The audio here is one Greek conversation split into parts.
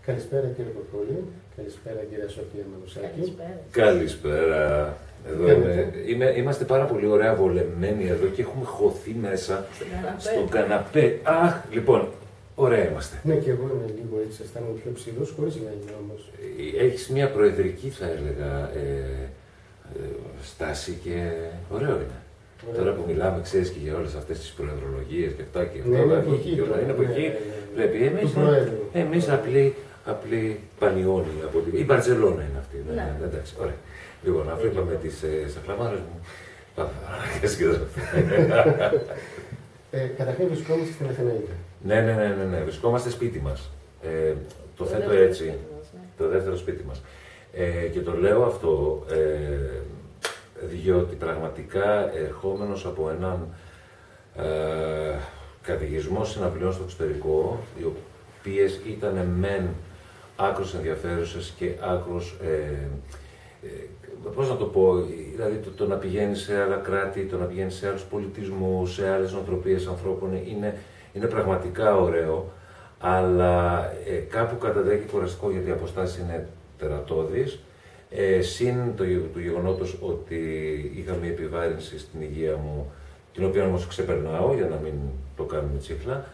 Καλησπέρα κύριε Κοκκόλη, καλησπέρα κύριε Σοφία Μανουσάκη. Καλησπέρα. Εδώ είμαστε πάρα πολύ ωραία βολεμένοι εδώ και έχουμε χωθεί μέσα στον καναπέ. Αχ, λοιπόν, ωραία είμαστε. Ναι, και εγώ είμαι λίγο έτσι, αισθάνομαι πιο ψηλός, χωρίς να είμαι όμως. Έχεις μια προεδρική, θα έλεγα, στάση και ωραίο είναι. Τώρα που μιλάμε, ξέρεις και για όλες αυτές τις προεδρολογίες και αυτά και αυτά. Ναι, είναι από εκεί. Είναι από εκεί. Πρέπει. Εμείς απλοί πανιόνοι. Η Μπαρτσελώνα είναι αυτή. Ναι. Εντάξει, ωραία. Λοιπόν, αφού είπαμε τις σαχλαμάρες μου. Καταρχήν βρισκόμαστε στην Αθηναίδα. Ναι. Βρισκόμαστε σπίτι μας. Το θέτω έτσι. Το δεύτερο σπίτι μας. Και το λέω αυτό διότι πραγματικά ερχόμενος από έναν καταιγισμό συναυλιών στο εξωτερικό, οι οποίες ήταν μεν άκρως ενδιαφέρουσες και άκρως, πώς να το πω, δηλαδή το να πηγαίνεις σε άλλα κράτη, το να πηγαίνεις σε άλλους πολιτισμούς, σε άλλες νοοτροπίες ανθρώπων, είναι πραγματικά ωραίο, αλλά κάπου καταδέχει κουραστικό γιατί οι αποστάσεις είναι τερατώδεις. Συν το γεγονότος ότι είχα μια επιβάρυνση στην υγεία μου, την οποία όμως ξεπερνάω για να μην το κάνουμε τσίχλα,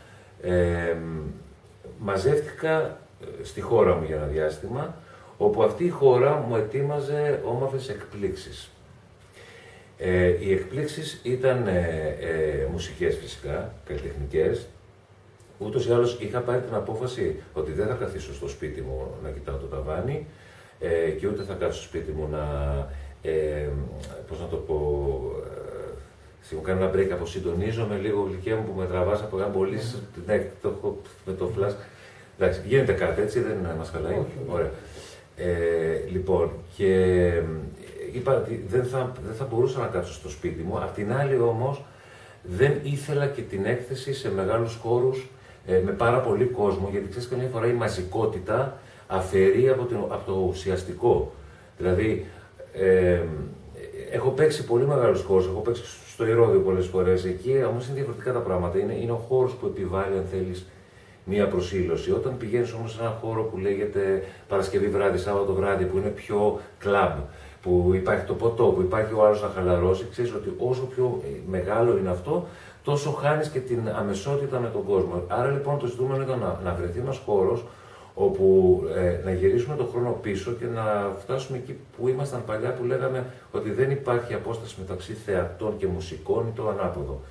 μαζεύτηκα στη χώρα μου για ένα διάστημα, όπου αυτή η χώρα μου ετοίμαζε όμορφες εκπλήξεις. Οι εκπλήξεις ήταν μουσικές φυσικά, καλλιτεχνικές. Ούτως ή άλλως είχα πάρει την απόφαση ότι δεν θα καθίσω στο σπίτι μου να κοιτάω το ταβάνι, και ούτε θα κάτσω στο σπίτι μου να, πώς να το πω, μου κάνω ένα break, αποσυντονίζομαι λίγο γλυκιά μου που με τραβάς από ένα πολύ, ναι, το έχω με το flash. Εντάξει, γίνεται κάτι έτσι, δεν μας χαλάει. Ωραία. Λοιπόν, και είπα ότι δεν θα μπορούσα να κάτσω στο σπίτι μου, απ' την άλλη όμως δεν ήθελα και την έκθεση σε μεγάλους χώρους με πάρα πολύ κόσμο, γιατί ξέρεις καμιά φορά η μαζικότητα αφαιρεί από το ουσιαστικό. Δηλαδή, έχω παίξει πολύ μεγάλους χώρους, έχω παίξει στο Ηρώδειο πολλές φορές, εκεί όμως είναι διαφορετικά τα πράγματα. Είναι ο χώρος που επιβάλλει, αν θέλεις, μία προσήλωση. Όταν πηγαίνεις όμως σε έναν χώρο που λέγεται Παρασκευή βράδυ, Σάββατο βράδυ, που είναι πιο κλαμπ, που υπάρχει το ποτό, που υπάρχει ο άλλος να χαλαρώσει, ξέρεις ότι όσο πιο μεγάλο είναι αυτό, τόσο χάνεις και την αμεσότητα με τον κόσμο. Άρα λοιπόν το ζητούμενο ήταν να βρεθεί ένας χώρος όπου να γυρίσουμε τον χρόνο πίσω και να φτάσουμε εκεί που ήμασταν παλιά, που λέγαμε ότι δεν υπάρχει απόσταση μεταξύ θεατών και μουσικών ή το ανάποδο.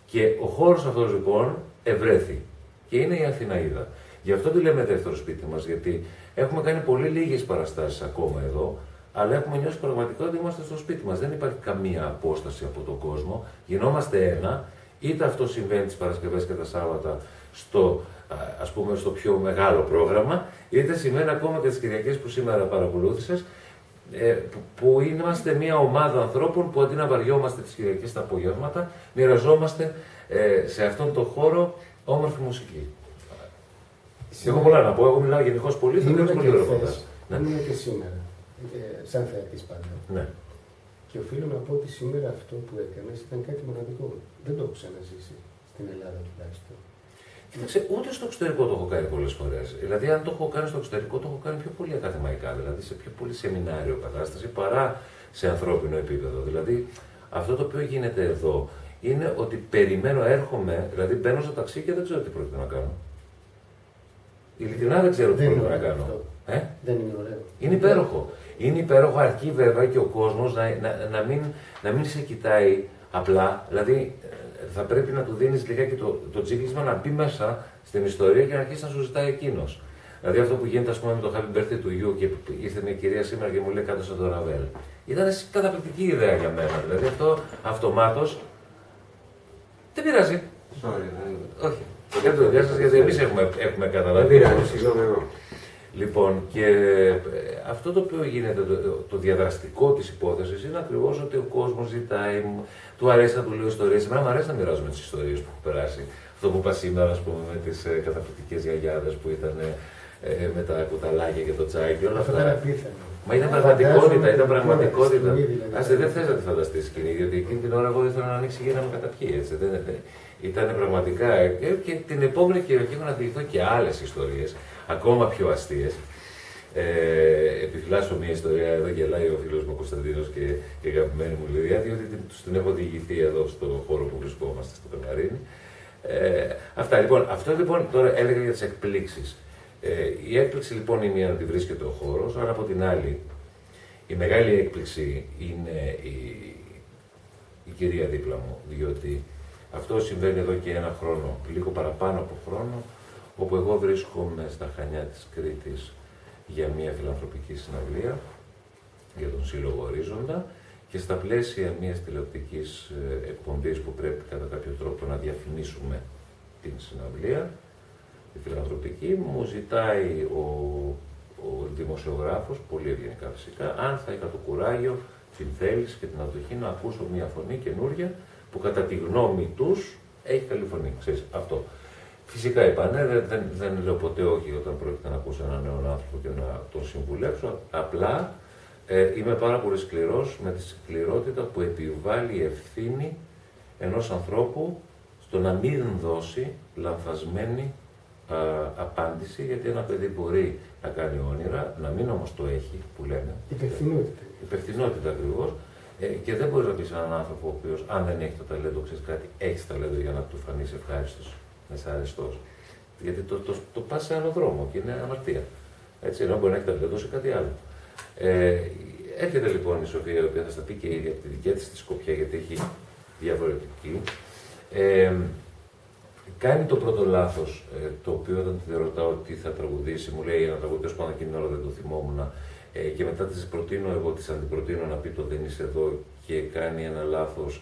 Και ο χώρος αυτός λοιπόν ευρέθη και είναι η Αθηναίδα. Γι' αυτό τη λέμε δεύτερο σπίτι μας, γιατί έχουμε κάνει πολύ λίγες παραστάσεις ακόμα εδώ, αλλά έχουμε νιώσει πραγματικά ότι είμαστε στο σπίτι μας. Δεν υπάρχει καμία απόσταση από τον κόσμο, γινόμαστε ένα, είτε αυτό συμβαίνει τις Παρασκευές και τα Σάββατα ας πούμε στο πιο μεγάλο πρόγραμμα, είτε σημαίνει ακόμα και τις Κυριακές που σήμερα παρακολούθησες, που είμαστε μια ομάδα ανθρώπων που αντί να βαριόμαστε τις Κυριακές τα απογεύματα, μοιραζόμαστε σε αυτόν τον χώρο όμορφη μουσική. Έχω πολλά να πω, εγώ μιλάω γενικώς πολύ, θα μιλήσω πολύ ωραία. Ήμουν και σήμερα, σαν θεατής πάντα. Ναι. Και οφείλω να πω ότι σήμερα αυτό που έκανες ήταν κάτι μοναδικό. Δεν το έχω ξαναζήσει στην Ελλάδα τουλάχιστον. Κοίταξε, ούτε στο εξωτερικό το έχω κάνει πολλές φορές. Δηλαδή, αν το έχω κάνει στο εξωτερικό, το έχω κάνει πιο πολύ ακαδημαϊκά, δηλαδή σε πιο πολύ σεμινάριο κατάσταση παρά σε ανθρώπινο επίπεδο. Δηλαδή, αυτό το οποίο γίνεται εδώ είναι ότι περιμένω, έρχομαι, δηλαδή μπαίνω στο ταξί και δεν ξέρω τι πρόκειται να κάνω. Ειλικρινά δεν ξέρω τι πρόκειται να κάνω. Δεν είναι ωραίο. Είναι υπέροχο. Είναι υπέροχο, αρκεί βέβαια και ο κόσμος να μην σε κοιτάει απλά. Δηλαδή, θα πρέπει να του δίνεις λιγάκι το τσίκλισμα να μπει μέσα στην ιστορία και να αρχίσει να σου ζητάει εκείνος. Δηλαδή, αυτό που γίνεται, ας πούμε, με το Happy Birthday του γιου και ήρθε μια κυρία σήμερα και μου λέει κάτω στον Ραβέλ. Ήταν καταπληκτική ιδέα για μένα. Δηλαδή, αυτό αυτομάτως. Δεν πειράζει. Όχι. Δεν το διάσταση γιατί εμείς έχουμε καταλάβει. Δεν πειράζει, συγγνώμη εγώ. Λοιπόν, και αυτό το οποίο γίνεται, το διαδραστικό της υπόθεσης είναι ακριβώς ότι ο κόσμος ζητάει, του αρέσει να του λέω ιστορίες. Εμένα μου αρέσει να μοιράζομαι τις ιστορίες που έχω περάσει. Αυτό που είπα σήμερα, ας πούμε, με τις καταπληκτικές γιαγιάδες που ήταν με τα κουταλάκια και το τσάι και όλα αυτά. Μα ήταν πραγματικότητα, ήταν πραγματικότητα. Άστε, δεν θες να τη φανταστείς σκηνή, γιατί εκείνη την ώρα εγώ ήθελα να ανοίξει για να με καταπιεί, έτσι. Ήταν πραγματικά. Και την επόμενη Κυριακή έχω να διηγηθώ και άλλες ιστορίες. ακόμα πιο αστείες. Επιφυλάσσω μια ιστορία, εδώ γελάει ο φίλος μου ο Κωνσταντίνος και η αγαπημένη μου Λιδία, διότι τους την έχω διηγηθεί εδώ στο χώρο που βρισκόμαστε, στο Πεναρίνι. Αυτά λοιπόν. Αυτό λοιπόν τώρα έλεγα για τις εκπλήξεις. Η έκπληξη λοιπόν είναι να τη βρίσκεται ο χώρος, αλλά από την άλλη η μεγάλη έκπληξη είναι η κυρία δίπλα μου, διότι αυτό συμβαίνει εδώ και ένα χρόνο, λίγο παραπάνω από χρόνο, όπου εγώ βρίσκομαι στα Χανιά της Κρήτης για μια φιλανθρωπική συναυλία για τον Σύλλογο Ορίζοντα και στα πλαίσια μιας τηλεοπτικής εκπομπής που πρέπει κατά κάποιο τρόπο να διαφημίσουμε την συναυλία, η φιλανθρωπική, μου ζητάει ο δημοσιογράφος, πολύ ευγενικά φυσικά, αν θα είχα το κουράγιο, την θέληση και την αντοχή να ακούσω μια φωνή καινούρια που κατά τη γνώμη τους έχει καλή φωνή. Ξέρεις, αυτό. Φυσικά είπανε, δεν λέω ποτέ όχι όταν πρόκειται να ακούσω έναν νέον άνθρωπο και να τον συμβουλέψω. Απλά είμαι πάρα πολύ σκληρός με τη σκληρότητα που επιβάλλει η ευθύνη ενός ανθρώπου στο να μην δώσει λανθασμένη απάντηση, γιατί ένα παιδί μπορεί να κάνει όνειρα, να μην όμως το έχει, που λέμε. Υπευθυνότητα. Υπευθυνότητα ακριβώς. Και δεν μπορεί να πει σε έναν άνθρωπο ο οποίος, αν δεν έχει το ταλέντο, ξέρει κάτι, έχει ταλέντο για να του φανείς ευχάριστος, να είσαι αρεστός. Γιατί το πας σε άλλο δρόμο και είναι αμαρτία. Έτσι, ενώ μπορεί να έχει ταλέντο σε κάτι άλλο. Έρχεται λοιπόν η Σοφία, η οποία θα στα πει και η ίδια από τη δικιά της τη σκοπιά, γιατί έχει διαφορετική. Κάνει το πρώτο λάθος, το οποίο όταν τη ρωτάω τι θα τραγουδήσει, μου λέει ένα τραγουδί, πάνω εκείνη την ώρα δεν το θυμόμουν. Και μετά της προτείνω, εγώ της αντιπροτείνω να πει το δεν είσαι εδώ και κάνει ένα λάθος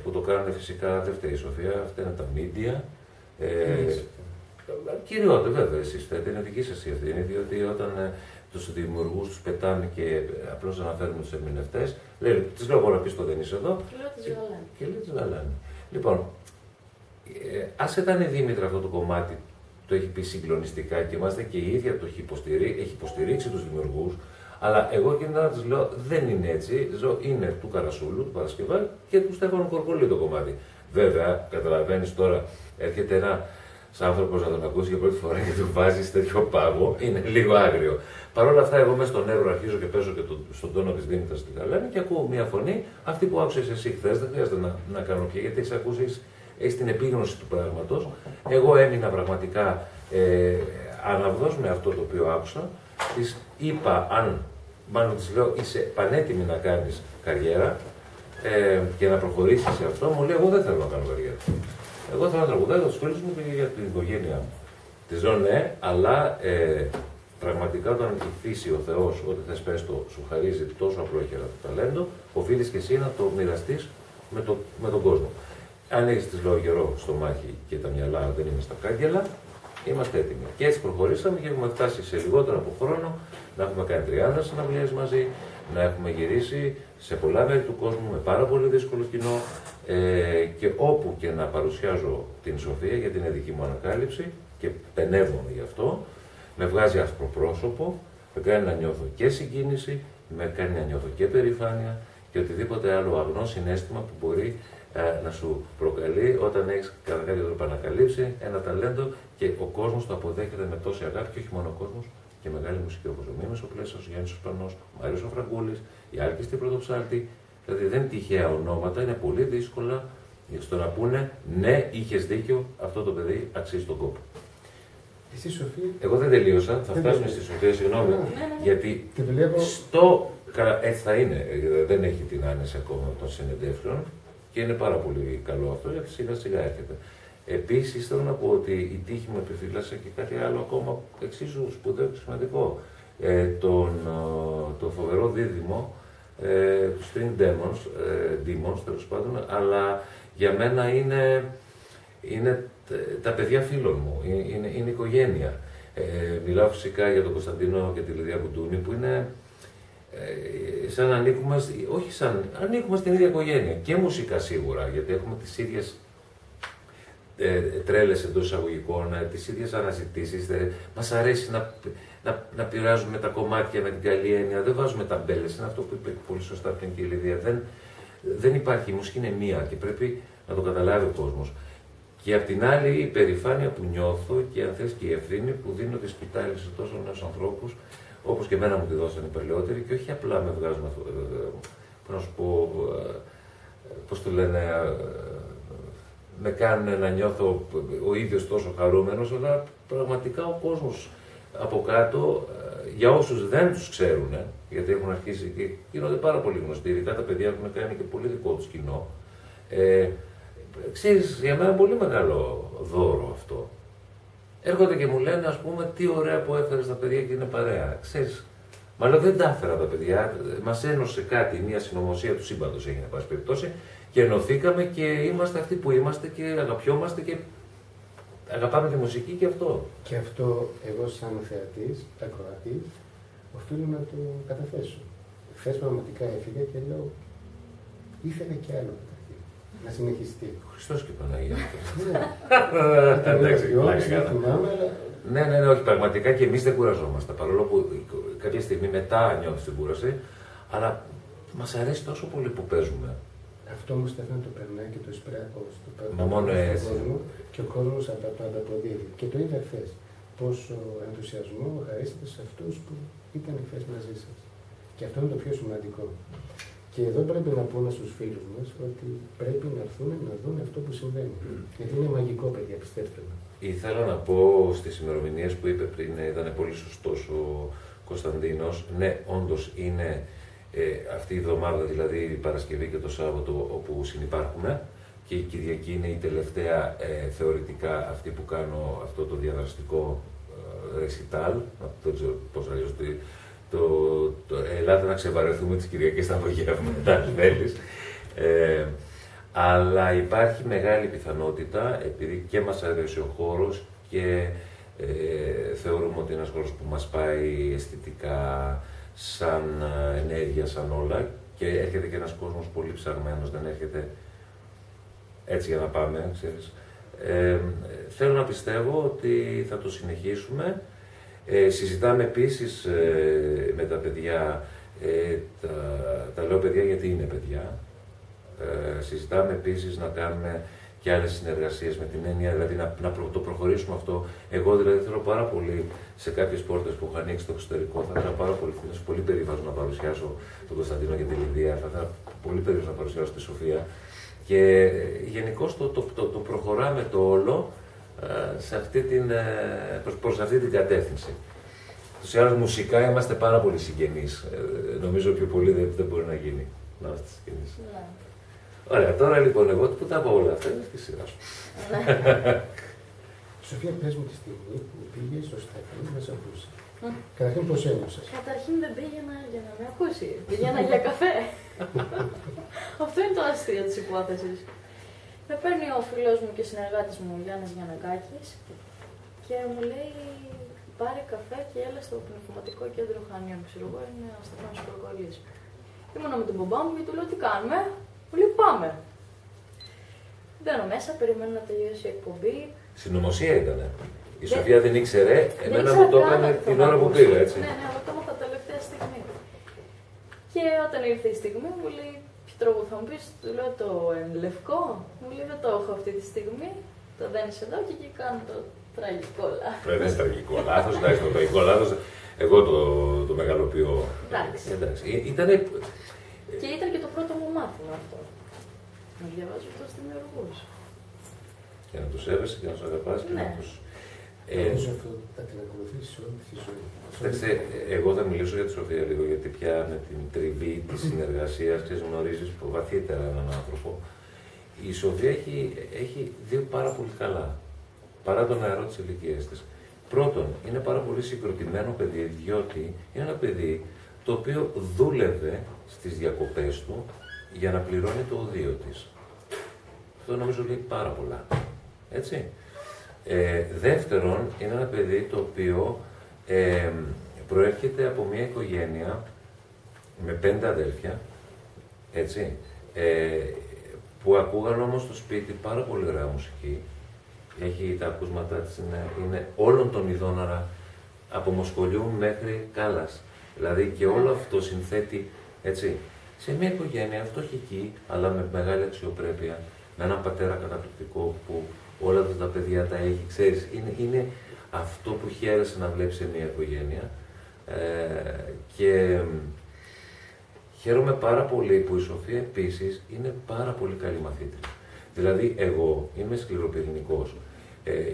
που το κάνουν φυσικά, δεν φταίει η Σοφία, αυτά είναι τα media. Κυριότερα βέβαια εσείς φταίτε, είναι δική σας η ευθύνη, διότι όταν τους δημιουργούς τους πετάνε και απλώς αναφέρουν τους ερμηνευτές, της λέω εγώ να πεις το δεν είσαι εδώ και λέει της βαλάνε. Λοιπόν, ας ήταν η Δήμητρα αυτό το κομμάτι, το έχει πει συγκλονιστικά και μάλιστα και η ίδια το έχει υποστηρίξει τους δημιουργούς, αλλά εγώ και να της λέω δεν είναι έτσι, είναι του Καρασούλου, του Παρασκευάλ και του Στέφανου Κορκολί το κομμάτι. Βέβαια, καταλαβαίνεις τώρα, έρχεται ένας άνθρωπος να τον ακούσει για πρώτη φορά και του βάζει τέτοιο πάγο, είναι λίγο άγριο. Παρ' όλα αυτά, εγώ μέσα στον Εύρο αρχίζω και παίζω και στον τόνο της Δήμητρας στην Γαλάνη και ακούω μια φωνή, αυτή που άκουσες εσύ χθες, δεν χρειάζεται να κάνω πια, γιατί έχεις ακούσει. Έχει την επίγνωση του πράγματος. Εγώ έμεινα πραγματικά αναυδός με αυτό το οποίο άκουσα. Της είπα, μάλλον της λέω, είσαι πανέτοιμη να κάνεις καριέρα και να προχωρήσεις σε αυτό. Μου λέει, εγώ δεν θέλω να κάνω καριέρα. Εγώ θέλω να τραγουδάω για τους φίλους μου και για την οικογένειά μου. Της λέω ναι, αλλά πραγματικά όταν η φύση, ο Θεός, ό,τι θες πες το, σου χαρίζει τόσο απλόχερα το ταλέντο, οφείλεις και εσύ να το μοιραστείς με τον κόσμο. Αν έχεις της λέω γερό στο μάχη και τα μυαλά δεν είναι στα κάγκελα, είμαστε έτοιμοι. Και έτσι προχωρήσαμε και έχουμε φτάσει σε λιγότερο από χρόνο να έχουμε κάνει 30 συναυλίες μαζί, να έχουμε γυρίσει σε πολλά μέρη του κόσμου με πάρα πολύ δύσκολο κοινό και όπου και να παρουσιάζω την Σοφία, γιατί είναι δική μου ανακάλυψη και πενεύομαι γι' αυτό, με βγάζει ασπροπρόσωπο, με κάνει να νιώθω και συγκίνηση, με κάνει να νιώθω και περηφάνεια και οτιδήποτε άλλο αγνό συναίσθημα που μπορεί να σου προκαλεί όταν έχεις κατά κάποιο τρόπο ανακαλύψει ένα ταλέντο και ο κόσμος το αποδέχεται με τόση αγάπη και όχι μόνο ο κόσμος και μεγάλη μουσική όπως ο Μίμης ο Πλέσσος, ο Γιάννης ο Σπανός, ο Μάριος ο Φραγκούλης, η Άλκης την Πρωτοψάλτη. Δηλαδή δεν είναι τυχαία ονόματα, είναι πολύ δύσκολα στο να πούνε ναι, είχες δίκιο, αυτό το παιδί αξίζει τον κόπο. Εσύ, Σοφία. Εγώ δεν τελείωσα, θα φτάσουμε στη Σοφία, συγγνώμη, γιατί καλά, έτσι θα είναι, δεν έχει την άνεση ακόμα των συνεντεύξεων. Και είναι πάρα πολύ καλό αυτό, γιατί σιγά σιγά έρχεται. Επίσης, θέλω να πω ότι η τύχη μου επιφύλασε και κάτι άλλο ακόμα εξίσου σπουδαίο και σημαντικό. Το φοβερό δίδυμο του String Demons, τέλος πάντων, αλλά για μένα είναι τα παιδιά φίλων μου, είναι οικογένεια. Μιλάω φυσικά για τον Κωνσταντίνο και τη Λιδία Κουντούνη, που είναι σαν να ανήκουμε, όχι σαν, ανήκουμε στην ίδια οικογένεια και μουσικά σίγουρα, γιατί έχουμε τις ίδιες τρέλες εντός εισαγωγικών, τις ίδιες αναζητήσεις, μας αρέσει να πειράζουμε τα κομμάτια με την καλή έννοια, δεν βάζουμε ταμπέλες, είναι αυτό που είπε πολύ σωστά πριν και η Λιδία, δεν υπάρχει, η μουσική είναι μία και πρέπει να το καταλάβει ο κόσμος. Και απ' την άλλη η περηφάνεια που νιώθω και αν θες και η ευθύνη που δίνω τη σκητάλη σε τόσο νέους ανθρώπους, όπως και εμένα μου τη δώσανε οι παλαιότεροι, και όχι απλά με βγάζουν, να σου πω, πώς το λένε, με κάνουν να νιώθω ο ίδιος τόσο χαρούμενος, αλλά πραγματικά ο κόσμος από κάτω, για όσους δεν τους ξέρουν, γιατί έχουν αρχίσει και γίνονται πάρα πολύ γνωστοί, ειδικά τα παιδιά έχουν κάνει και πολύ δικό τους κοινό, ξέρεις, για μένα πολύ μεγάλο δώρο αυτό. Έρχονται και μου λένε, ας πούμε, τι ωραία που έφερες τα παιδιά και είναι παρέα. Ξέρεις, μάλλον δεν τα έφερα τα παιδιά, μας ένωσε κάτι, μια συνωμοσία του σύμπαντος έγινε, εν πάση περιπτώσει, και ενωθήκαμε και είμαστε αυτοί που είμαστε και αγαπιόμαστε και αγαπάμε τη μουσική και αυτό. Και αυτό εγώ σαν θεατής, ακροατής, οφείλω να το καταθέσω. Χθες πραγματικά έφυγα και λέω, ήθελα κι άλλο να συνεχιστεί. Χριστός και Παναγία. Εντάξει, ναι, όχι, πραγματικά και εμείς δεν κουραζόμαστε. Παρόλο που κάποια στιγμή μετά νιώθεις την κούραση, αλλά μας αρέσει τόσο πολύ που παίζουμε. Αυτό όμως θα να το περνάει και το εισπράττει στον κόσμο και ο κόσμος το ανταποδίδει. Και το είδα χθες. Πόσο ενθουσιασμό χαρίσατε σε αυτούς που ήταν χθες μαζί σας. Και αυτό είναι το πιο σημαντικό. Και εδώ πρέπει να πούμε στους φίλους μας ότι πρέπει να έρθουν να δουν αυτό που συμβαίνει. Γιατί είναι μαγικό, παιδιά, πιστέψτε με. Ήθελα να πω στις ημερομηνίες που είπε πριν, ήταν πολύ σωστός ο Κωνσταντίνος. Ναι, όντως είναι αυτή η εβδομάδα, δηλαδή η Παρασκευή και το Σάββατο, όπου συνυπάρχουμε. Και η Κυριακή είναι η τελευταία θεωρητικά αυτή που κάνω αυτό το διαδραστικό ρεσιτάλ. Δεν ξέρω πώς αλλιώς ελάτε να ξεβαρεθούμε τις Κυριακές στα απογεύματα, αν θέλεις. Αλλά υπάρχει μεγάλη πιθανότητα, επειδή και μας αρέσει ο χώρος και θεωρούμε ότι είναι ένας χώρος που μας πάει αισθητικά, σαν ενέργεια, σαν όλα, και έρχεται και ένας κόσμος πολύ ψαγμένος, δεν έρχεται έτσι για να πάμε, ξέρεις. Θέλω να πιστεύω ότι θα το συνεχίσουμε. Συζητάμε επίσης με τα παιδιά, τα λέω παιδιά γιατί είναι παιδιά, συζητάμε επίσης να κάνουμε και άλλες συνεργασίες με την έννοια, δηλαδή να το προχωρήσουμε αυτό. Εγώ δηλαδή θέλω πάρα πολύ σε κάποιες πόρτες που έχω ανοίξει στο εξωτερικό, θα ήθελα πάρα πολύ, θα πολύ περήφανος να παρουσιάσω τον Κωνσταντίνο και τη Λιδία, θα ήθελα πολύ περήφανος να παρουσιάσω τη Σοφία. Και γενικώς το προχωράμε το όλο προς αυτή την κατεύθυνση. Τους άλλους μουσικά είμαστε πάρα πολύ συγγενείς. Νομίζω πιο πολύ δεν μπορεί να γίνει να είμαστε συγγενείς. Ναι. Ωραία, τώρα λοιπόν εγώ που τα πω όλα αυτά είναι στη σειρά σου. Σοφία, πες μου τη στιγμή που πήγες στο Στέφανο να σε ακούσει. Καταρχήν πώς ένιωσες? Καταρχήν δεν πήγαινα για να με ακούσει. Πήγαινα για καφέ. Αυτό είναι το αστείο της υπόθεσης. Με παίρνει ο φίλος μου και συνεργάτης μου, Γιάννης Γιαννακάκης, και μου λέει πάρε καφέ και έλα στο πνευματικό κέντρο Χανίων. Ξέρω εγώ, είναι ο Στέφανος Προκολλής. Ήμουνα με τον μπαμπά μου και του λέω τι κάνουμε. Μου λέει πάμε. Μπαίνω μέσα, περιμένω να τελειώσει η εκπομπή. Συνωμοσία ήτανε. Η Σοφία δεν ήξερε, εμένα μου το έκανε την ώρα που πήγα, έτσι. Ναι, αλλά το έμαθα τελευταία στιγμή. Και όταν ήρθε η στιγμή μου λέει ποιο τρόπο θα μου πεις, του λέω το λευκό. Μου λέει δεν το έχω αυτή τη στιγμή. Το δένεις εδώ και εκεί κάνω το τραγικό λάθος. Δεν είναι τραγικό λάθος, εντάξει, το τραγικό λάθος. Εγώ το μεγαλοποιώ. Εντάξει. Ήτανε... Και ήταν και το πρώτο μου μάθημα αυτό. Να διαβάζω αυτούς δημιουργούς. Και να τους σέβεσαι και να τους αγαπάς και να τους... Νομίζω αυτό θα την ακολουθήσει όλη τη ζωή. Κοιτάξτε, εγώ θα μιλήσω για τη Σοφία λίγο, γιατί πια με την τριβή της συνεργασίας γνωρίζεις βαθύτερα έναν άνθρωπο. Η Σοφία έχει δει πάρα πολύ καλά, παρά τον νεαρό της ηλικίας της. Πρώτον, είναι πάρα πολύ συγκροτημένο παιδί, διότι είναι ένα παιδί το οποίο δούλευε στις διακοπές του για να πληρώνει το οδείο της. Αυτό νομίζω λέει πάρα πολλά. Έτσι. Δεύτερον, είναι ένα παιδί το οποίο προέρχεται από μια οικογένεια με 5 αδέλφια, έτσι, που ακούγαν όμως στο σπίτι πάρα πολύ ωραία μουσική. Έχει τα ακούσματά της, είναι όλων των ειδών, άρα από Μοσχολιού μέχρι Κάλλας. Δηλαδή και όλο αυτό συνθέτει, έτσι, σε μια οικογένεια φτωχική, αλλά με μεγάλη αξιοπρέπεια, με έναν πατέρα καταπληκτικό που όλα τα παιδιά τα έχει, ξέρεις, είναι αυτό που χαίρεσαι να βλέπεις σε μια οικογένεια. Και χαίρομαι πάρα πολύ που η Σοφία επίσης είναι πάρα πολύ καλή μαθήτρια. Δηλαδή, εγώ είμαι σκληροπυρηνικός,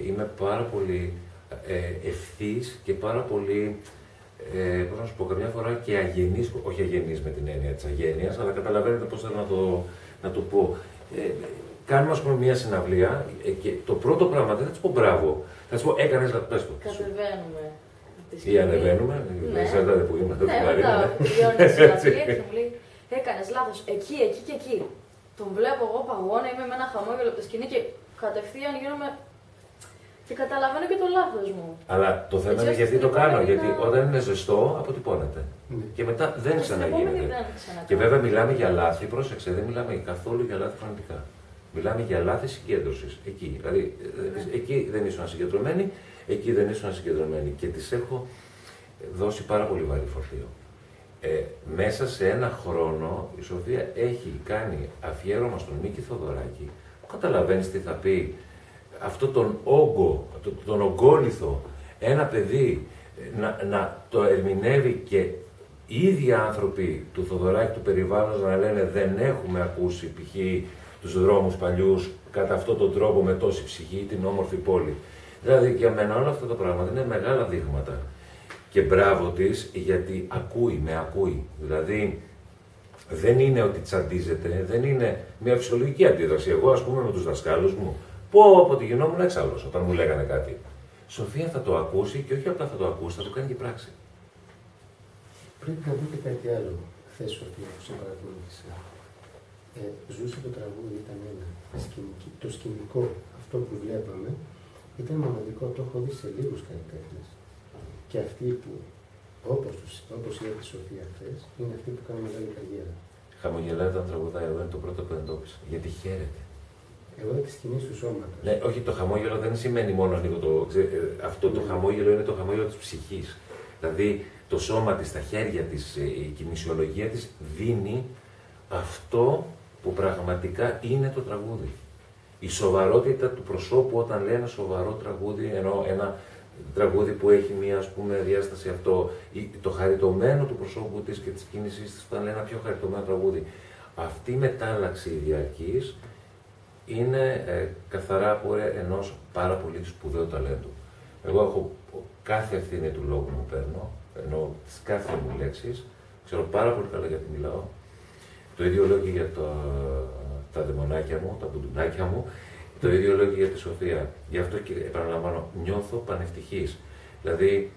είμαι πάρα πολύ ευθύς και πάρα πολύ, πώς να σου πω, καμιά φορά και αγενής, όχι αγενής με την έννοια της αγένειας, αλλά καταλαβαίνετε πώς θέλω να το πω. Κάνουμε, ας πούμε, μια συναυλία και το πρώτο πράγμα δεν θα της πω μπράβο, θα της πω έκανες λάθος, πες το. Κατεβαίνουμε. Ή ανεβαίνουμε, εξαρτάται που είμαστε. Ναι, μετά τελειώνει τη συναυλία και μου λέει έκανες λάθος εκεί, εκεί και εκεί. Τον βλέπω εγώ παγώνα, είμαι με ένα χαμόγελο από το σκηνή και κατευθείαν γίνομαι. Και καταλαβαίνω και το λάθος μου. Αλλά το θέμα είναι γιατί το κάνω. Γιατί όταν είναι ζεστό, αποτυπώνεται. Και μετά δεν ξαναγίνεται. Και βέβαια μιλάμε για λάθη, πρόσεξε, δεν μιλάμε καθόλου για λάθη φωνητικά. Μιλάμε για λάθη συγκέντρωσης. Εκεί. Δηλαδή, εκεί δεν ήσουν συγκεντρωμένοι, εκεί δεν ήσουν συγκεντρωμένοι. Και τις έχω δώσει πάρα πολύ βαρύ φορτίο. Μέσα σε ένα χρόνο η Σοφία έχει κάνει αφιέρωμα στον Μίκη Θοδωράκη, που καταλαβαίνεις τι θα πει. Αυτό τον όγκο, τον ογκόλιθο, ένα παιδί να το ερμηνεύει και οι ίδιοι άνθρωποι του Θοδωράκη, του περιβάλλοντος, να λένε δεν έχουμε ακούσει π.χ. τους δρόμους παλιούς κατά αυτόν τον τρόπο με τόση ψυχή, την όμορφη πόλη. Δηλαδή για μένα όλα αυτά τα πράγματα είναι μεγάλα δείγματα. Και μπράβο της γιατί με ακούει. Δηλαδή δεν είναι ότι τσαντίζεται, δεν είναι μια φυσιολογική αντίδραση. Εγώ ας πούμε με τους δασκάλους μου, από τη γινόμουν έξαλλος όταν μου λέγανε κάτι. Σοφία θα το ακούσει και όχι απλά θα το ακούσει, θα το κάνει και πράξη. Πρέπει να δείτε κάτι άλλο. Χθες ότι σε παρακολούθησα. Ζούσε το τραγούδι, ήταν ένα. Το σκηνικό, αυτό που βλέπαμε, ήταν μοναδικό. Το έχω δει σε λίγους καλλιτέχνες. Και αυτοί που, όπως είπε η Σοφία χθες, είναι αυτοί που κάνουν μεγάλη καριέρα. Χαμογελάει όταν τραγουδάει, εγώ είναι το πρώτο που εντόπισα. Γιατί χαίρεται. Εγώ δεν τη σκηνή του σώματος. Ναι, όχι, το χαμόγελο δεν σημαίνει μόνο λίγο αυτό. Το χαμόγελο είναι το χαμόγελο της ψυχής. Δηλαδή το σώμα της, τα χέρια της, η κινησιολογία της δίνει αυτό που πραγματικά είναι το τραγούδι. Η σοβαρότητα του προσώπου όταν λέει ένα σοβαρό τραγούδι, ενώ ένα τραγούδι που έχει μία, ας πούμε, διάσταση αυτό, το χαριτωμένο του προσώπου της και της κίνησης της, όταν λέει ένα πιο χαριτωμένο τραγούδι, αυτή η μετάλλαξη διαρκής είναι καθαρά από ενός πάρα πολύ σπουδαίου ταλέντου. Εγώ έχω κάθε ευθύνη του λόγου μου παίρνω, ενώ τις κάθε μου λέξεις, ξέρω πάρα πολύ καλά γιατί μιλάω. Το ίδιο λέω και για τα δαιμονάκια μου, τα μπουντουνάκια μου, το ίδιο λέω και για τη Σοφία. Γι' αυτό και επαναλαμβάνω, νιώθω πανευτυχής. Δηλαδή,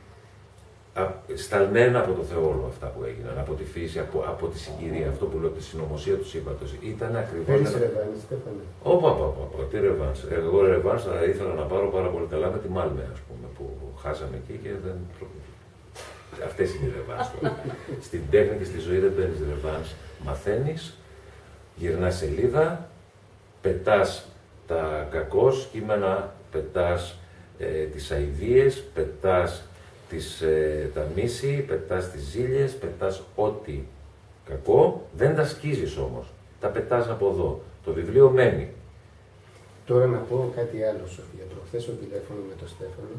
σταλμένα από το Θεό όλα αυτά που έγιναν, από τη φύση, από τη συγκυρία, αυτό που λέω, τη συνωμοσία του σύμπαντος, ήταν ακριβώς. Παίρνεις ρεβάνς, Στέφανε. Τι ρεβάνς. Εγώ ρεβάνς θα ήθελα να πάρω πάρα πολύ καλά με τη Μάλμε, ας πούμε, που χάσαμε εκεί και δεν. Αυτές είναι οι ρεβάνς. Στην τέχνη και στη ζωή δεν παίρνεις ρεβάνς. Μαθαίνεις, γυρνάς σελίδα, πετάς τα κακός κείμενα, πετάς τις αηδίες, πετάς τα μίση, πετάς τις ζήλιες, πετάς ό,τι κακό, δεν τα σκίζεις όμως. Τα πετάς από εδώ. Το βιβλίο μένει. Τώρα να πω κάτι άλλο, Σοφία. Προχθές στο τηλέφωνο με τον Στέφανο,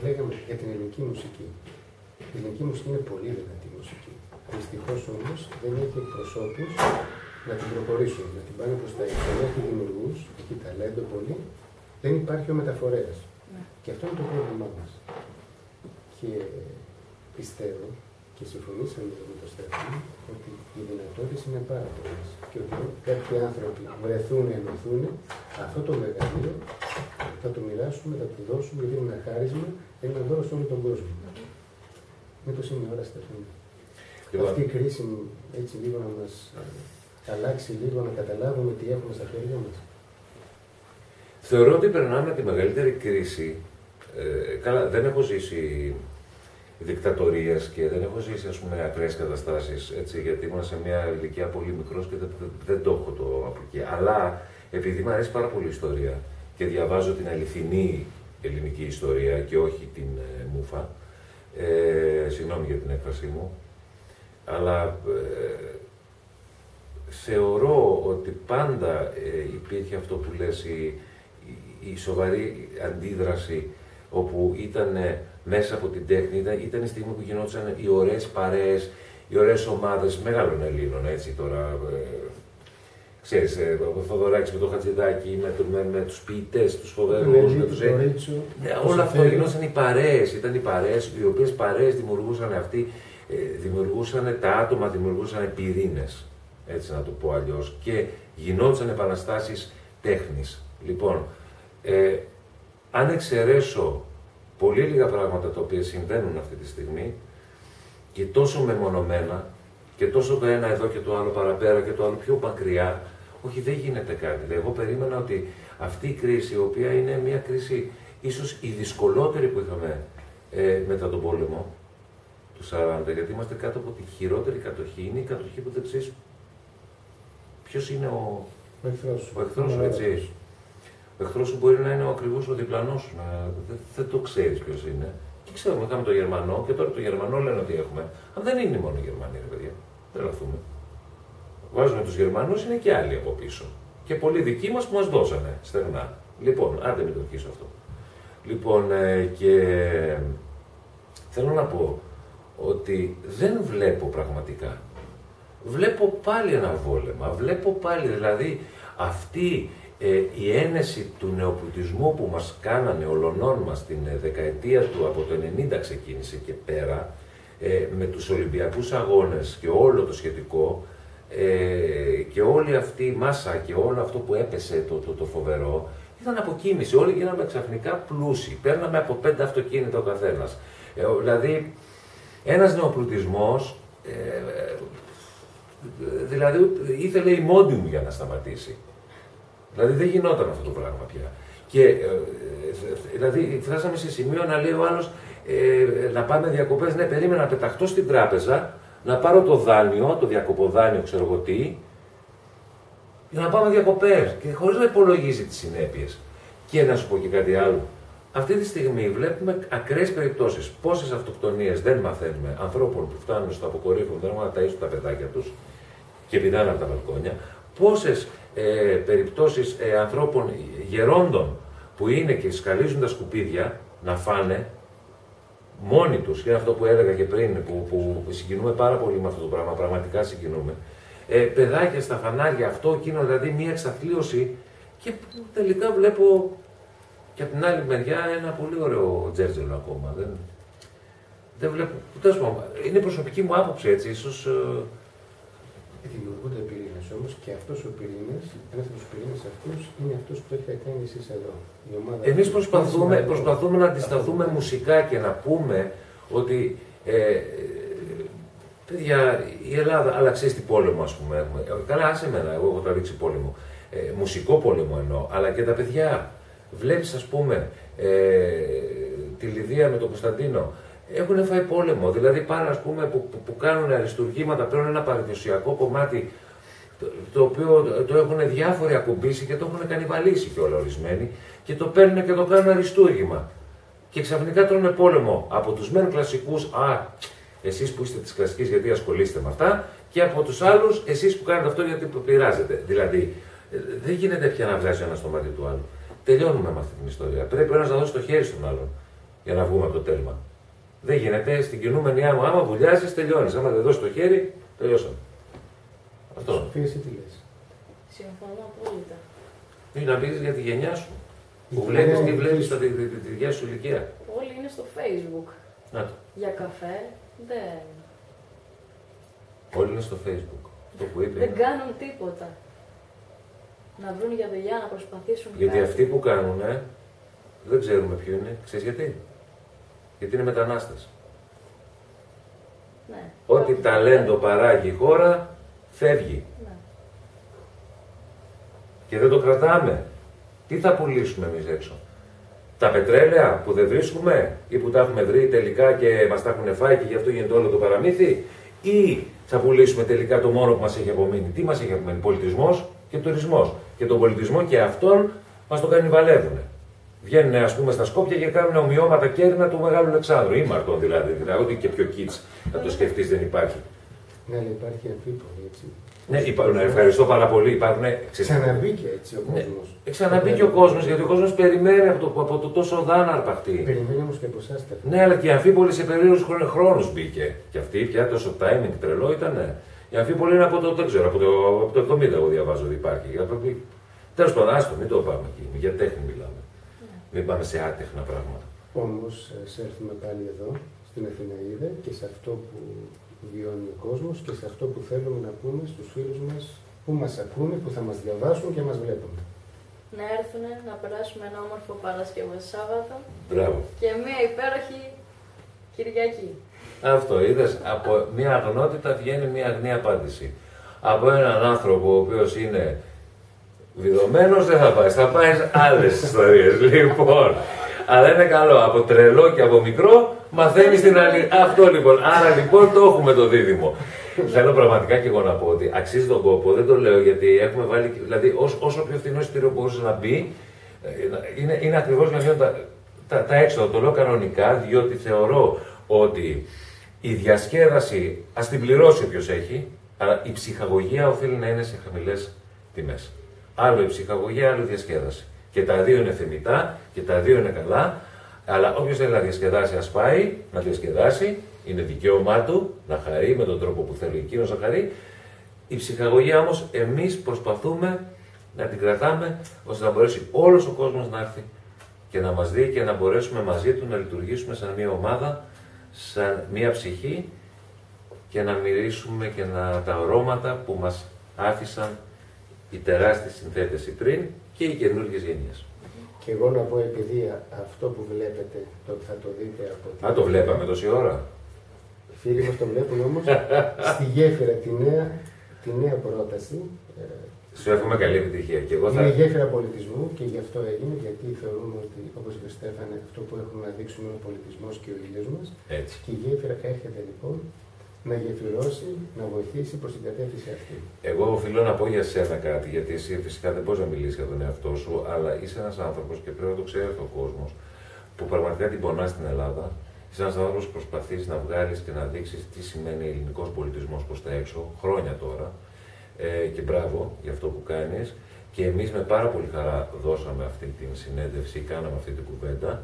λέγαμε για την ελληνική μουσική. Η ελληνική μουσική είναι πολύ δυνατή μουσική. Δυστυχώς όμως δεν έχει εκπροσώπους να την προχωρήσουν, να την πάνε προς τα έξω. Δεν έχει δημιουργούς, έχει ταλέντο πολύ, δεν υπάρχει ο μεταφορέας. Και αυτό είναι το πρόβλημά μας. Και πιστεύω και συμφωνήσαμε με τον Στέφανο ότι οι δυνατότητες είναι πάρα πολλές. Και ότι κάποιοι άνθρωποι βρεθούν, ενωθούν, αυτό το μεγαλείο θα το μοιράσουμε, θα το δώσουμε, γιατί είναι ένα χάρισμα, ένα δώρο σε όλο τον κόσμο. Μήπως είναι η ώρα, Στέφανο. Αυτή η κρίση έτσι λίγο να μας αλλάξει λίγο, να καταλάβουμε τι έχουμε στα χέρια μας. Θεωρώ ότι περνάμε τη μεγαλύτερη κρίση. Καλά, δεν έχω ζήσει δικτατορίες και δεν έχω ζήσει, ας πούμε, ακραίες καταστάσεις, έτσι, γιατί ήμουν σε μια ηλικία πολύ μικρός και δεν το έχω το από εκεί. Αλλά επειδή μου αρέσει πάρα πολύ η ιστορία και διαβάζω την αληθινή ελληνική ιστορία και όχι την μούφα, συγγνώμη για την έκφρασή μου, αλλά θεωρώ ότι πάντα υπήρχε αυτό που λες, η σοβαρή αντίδραση όπου ήταν μέσα από την τέχνη, ήταν η στιγμή που γινόντουσαν οι ωραίες παρέες, οι ωραίες ομάδες μεγάλων Ελλήνων, έτσι τώρα. Ξέρεις, ο Θοδωράκης με το Χατζηδάκι, με τους ποιητές, τους φοβερούς, με τους όλα αυτό γινόταν οι παρέες, ήταν οι παρέες, οι οποίες παρέες δημιουργούσαν αυτοί, δημιουργούσαν τα άτομα, δημιουργούσαν πυρήνες, έτσι να το πω αλλιώς, και γινόντουσαν επαναστάσεις τέχνης. Λοιπόν, αν εξαιρέσω πολύ λίγα πράγματα τα οποία συμβαίνουν αυτή τη στιγμή και τόσο μεμονωμένα και τόσο το ένα εδώ και το άλλο παραπέρα και το άλλο πιο μακριά, όχι, δεν γίνεται κάτι. Εγώ περίμενα ότι αυτή η κρίση, η οποία είναι μια κρίση ίσως η δυσκολότερη που είχαμε μετά τον πόλεμο του 40, γιατί είμαστε κάτω από τη χειρότερη κατοχή, είναι η κατοχή που δεν ξέρεις ποιος είναι ο εχθρός σου, έτσι. Ο εχθρός σου μπορεί να είναι ακριβώς ο διπλανός σου, δεν το ξέρεις ποιος είναι. Και ξέρουμε, είχαμε τον Γερμανό και τώρα το Γερμανό λένε ότι έχουμε. Αν δεν είναι μόνο οι Γερμανοί, ρε παιδιά, δεν λαθούμε. Βάζουμε τους Γερμανούς, είναι και άλλοι από πίσω. Και πολλοί δικοί μας που μας δώσανε στεγνά. Λοιπόν, άντε μην το αρχίσω αυτό. Λοιπόν, και θέλω να πω ότι δεν βλέπω πραγματικά. Βλέπω πάλι ένα βόλεμα, βλέπω πάλι δηλαδή αυτή η ένεση του νεοπλουτισμού που μας κάνανε ολονών μας την δεκαετία του, από το 90 ξεκίνησε και πέρα, με τους Ολυμπιακούς Αγώνες και όλο το σχετικό, και όλη αυτή η μάσα και όλο αυτό που έπεσε το φοβερό, ήταν αποκοίμηση. Όλοι γίναμε ξαφνικά πλούσιοι. Παίρναμε από 5 αυτοκίνητα ο καθένας. Δηλαδή, ένας νεοπλουτισμός, δηλαδή ήθελε ημόντιουμ για να σταματήσει. Δηλαδή δεν γινόταν αυτό το πράγμα πια. Και δηλαδή φτάσαμε σε σημείο να λέει ο άλλος να πάμε διακοπές. Ναι, περίμενα να πεταχτώ στην τράπεζα, να πάρω το δάνειο, το διακοποδάνειο, ξέρω εγώ τι, για να πάμε διακοπές και χωρίς να υπολογίζει τις συνέπειες. Και να σου πω και κάτι άλλο. Αυτή τη στιγμή βλέπουμε ακραίες περιπτώσεις. Πόσες αυτοκτονίες δεν μαθαίνουμε ανθρώπων που φτάνουν στο αποκορύφωμα, δεν μπορούν να ταΐσουν τα παιδάκια τους και πηδάνε από τα μπαλκόνια. Πόσες περιπτώσεις ανθρώπων γερόντων που είναι και σκαλίζουν τα σκουπίδια να φάνε μόνοι τους, και είναι αυτό που έλεγα και πριν, που συγκινούμε πάρα πολύ με αυτό το πράγμα, πραγματικά συγκινούμε. Παιδάκια στα φανάρια, αυτό, εκείνο, δηλαδή μια εξαθλίωση, και τελικά βλέπω και από την άλλη μεριά ένα πολύ ωραίο τζέρτζελο ακόμα. Δεν βλέπω, τέλος πάντων, είναι προσωπική μου άποψη, έτσι, ίσως. Δημιουργούνται πυρήνες όμως, και αυτός ο πυρήνας, ένας από τους πυρήνες αυτούς, είναι αυτός που έχετε κάνει εσείς εδώ. Εμείς προσπαθούμε να αντισταθούμε μουσικά και να πούμε ότι παιδιά, η Ελλάδα, αλλά ξέρεις τι πόλεμο, ας πούμε, έχουμε. Καλά, άσε εμένα, εγώ έχω τραβήξει πόλεμο. Μουσικό πόλεμο εννοώ, αλλά και τα παιδιά. Βλέπεις, ας πούμε, τη Λιδία με τον Κωνσταντίνο. Έχουν φάει πόλεμο, δηλαδή πάνε, ας πούμε, που κάνουν αριστουργήματα, παίρνουν ένα παραδοσιακό κομμάτι, το οποίο το έχουν διάφοροι ακουμπήσει και το έχουν κανιβαλίσει κιόλα ορισμένοι, και το παίρνουν και το κάνουν αριστούργημα. Και ξαφνικά τρώνε πόλεμο από τους μεν κλασικούς, εσείς που είστε της κλασικής γιατί ασχολείστε με αυτά, και από τους άλλους, εσείς που κάνετε αυτό γιατί πειράζετε. Δηλαδή, δεν γίνεται πια να βγάζει ένα στο μάτι του άλλου. Τελειώνουμε με αυτή την ιστορία. Πρέπει ο ένας να δώσει το χέρι στον άλλον για να βγούμε από το τέλμα. Δεν γίνεται, στην κινούμενη άμα βουλιάζεις, τελειώνεις. Άμα δεν δώσεις το χέρι, τελειώσαμε. Αυτό. Σοφία, εσύ τι λες? Συμφωνώ απόλυτα. Μην να πεις για τη γενιά σου. Που βλέπεις τι βλέπεις τη δικιά σου ηλικία. Όλοι είναι στο Facebook. Να το. Για καφέ δεν. Όλοι είναι στο Facebook. Αυτό που είπε. Δεν κάνουν τίποτα. Να βρουν για δουλειά, να προσπαθήσουν. Γιατί κάτι. αυτοί που κάνουν, δεν ξέρουμε ποιο είναι. Ξέρεις γιατί? Γιατί είναι μετανάστες. Ναι. Ό,τι ταλέντο παράγει η χώρα, φεύγει. Ναι. Και δεν το κρατάμε. Τι θα πουλήσουμε εμείς έξω? Τα πετρέλαια που δεν βρίσκουμε ή που τα έχουμε βρει τελικά και μας τα έχουν φάει και γι' αυτό γίνεται όλο το παραμύθι, ή θα πουλήσουμε τελικά το μόνο που μας έχει απομείνει? Τι μας έχει απομείνει? Πολιτισμός και τουρισμός. Και τον πολιτισμό και αυτόν μας το κανιβαλεύουν. Βγαίνουν, ας πούμε, στα Σκόπια και κάνουν ομοιώματα κέρνα του Μεγάλου Αλεξάνδρου. Ήμαρτον δηλαδή, ό,τι και πιο κιτς να το σκεφτείς δεν υπάρχει. Ναι, αλλά υπάρχει αμφίπολη, έτσι. Ναι, ευχαριστώ πάρα πολύ. Ξαναμπήκε έτσι ο κόσμος. Ξαναμπήκε ο κόσμος, γιατί ο κόσμος περιμένει από το τόσο οδάνα αρπαχτή. Περιμένει όμως και από εσάς. Ναι, αλλά και η αμφίπολη σε περίοδους χρόνους μπήκε. Και αυτή πια τόσο timing τρελό ήταν. Η αμφίπολη είναι από το, δεν ξέρω, από το 70 εγώ διαβάζω ότι υπάρχει. Τέλος πάντων, άστο, μην το πάμε εκεί. Για τέχνη μιλάμε. Μην πάμε σε άτεχνα πράγματα. Όμως, σε έρθουμε πάλι εδώ, στην Αθηναίδα και σε αυτό που βιώνει ο κόσμος και σε αυτό που θέλουμε να πούμε στους φίλους μας που μας ακούνε, που θα μας διαβάσουν και μας βλέπουν. Να έρθουν, να περάσουμε ένα όμορφο Παρασκευό Σάββατο. Μπράβο. Και μια υπέροχη Κυριακή. Αυτό είδες, από μια αγνότητα βγαίνει μια αγνή απάντηση. Από έναν άνθρωπο ο οποίος είναι βιδωμένος δεν θα πάει, θα πάει άλλες ιστορίες. Λοιπόν, αλλά είναι καλό, από τρελό και από μικρό μαθαίνεις την αλήθεια. Αυτό λοιπόν, άρα λοιπόν το έχουμε το δίδυμο. Θέλω πραγματικά και εγώ να πω ότι αξίζει τον κόπο, δεν το λέω γιατί έχουμε βάλει, δηλαδή όσο πιο φθηνό εισιτήριο μπορούσε να μπει, είναι ακριβώς για να γίνουν τα έξοδα. Το λέω κανονικά, διότι θεωρώ ότι η διασκέδαση, ας την πληρώσει όποιος έχει, αλλά η ψυχαγωγία οφείλει να είναι σε χαμηλές τιμές. Άλλο η ψυχαγωγία, άλλο η διασκέδαση. Και τα δύο είναι θεμιτά και τα δύο είναι καλά, αλλά όποιος θέλει να διασκεδάσει, ας πάει να διασκεδάσει, είναι δικαίωμά του να χαρεί με τον τρόπο που θέλει εκείνος να χαρεί. Η ψυχαγωγία όμως εμείς προσπαθούμε να την κρατάμε ώστε να μπορέσει όλος ο κόσμος να έρθει και να μας δει και να μπορέσουμε μαζί του να λειτουργήσουμε σαν μια ομάδα, σαν μια ψυχή και να μυρίσουμε και τα αρώματα που μας άφησαν οι τεράστιες συνθέτες πριν και οι καινούργιες γενιές. Και εγώ να πω, επειδή αυτό που βλέπετε, θα το δείτε από το βλέπαμε τόση ώρα. Φίλοι μας το βλέπουν όμως στη γέφυρα τη νέα πρόταση. Σου εύχομαι καλή επιτυχία. Και εγώ είναι η γέφυρα πολιτισμού και γι' αυτό έγινε, γιατί θεωρούμε ότι, όπως είπε ο Στέφανε, αυτό που έχουμε να δείξουμε είναι ο πολιτισμός και ο ήλιος μας. Έτσι. Και η γέφυρα έρχεται λοιπόν να γεφυρώσει, να βοηθήσει προς την κατεύθυνση αυτή. Εγώ οφείλω να πω για σένα κάτι, γιατί εσύ φυσικά δεν μπορείς να μιλήσεις για τον εαυτό σου, αλλά είσαι ένας άνθρωπος και πρέπει να το ξέρει ο κόσμος που πραγματικά την πονά στην Ελλάδα. Είσαι ένας άνθρωπος που προσπαθείς να βγάλεις και να δείξεις τι σημαίνει ελληνικός πολιτισμός προς τα έξω, χρόνια τώρα. Και μπράβο για αυτό που κάνεις. Και εμείς με πάρα πολύ χαρά δώσαμε αυτή την συνέντευξη, κάναμε αυτή την κουβέντα,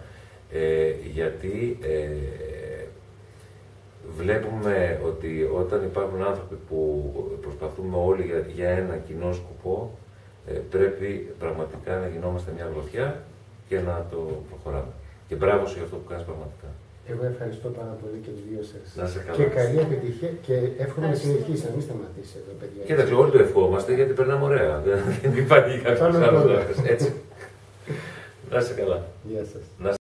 γιατί βλέπουμε ότι όταν υπάρχουν άνθρωποι που προσπαθούμε όλοι για ένα κοινό σκοπό, πρέπει πραγματικά να γινόμαστε μια γροθιά και να το προχωράμε. Και μπράβο σου για αυτό που κάνεις πραγματικά. Εγώ ευχαριστώ πάρα πολύ και τους δύο σας. Να σε καλά. Και καλή επιτυχία και εύχομαι να συνεχίσει, να μην σταματήσει εδώ, παιδιά. Κοίταξε, όλοι το ευχόμαστε γιατί περνάμε ωραία. Δεν υπάρχει κάποιος άλλος. Έτσι. Να είσαι καλά. Γεια σας.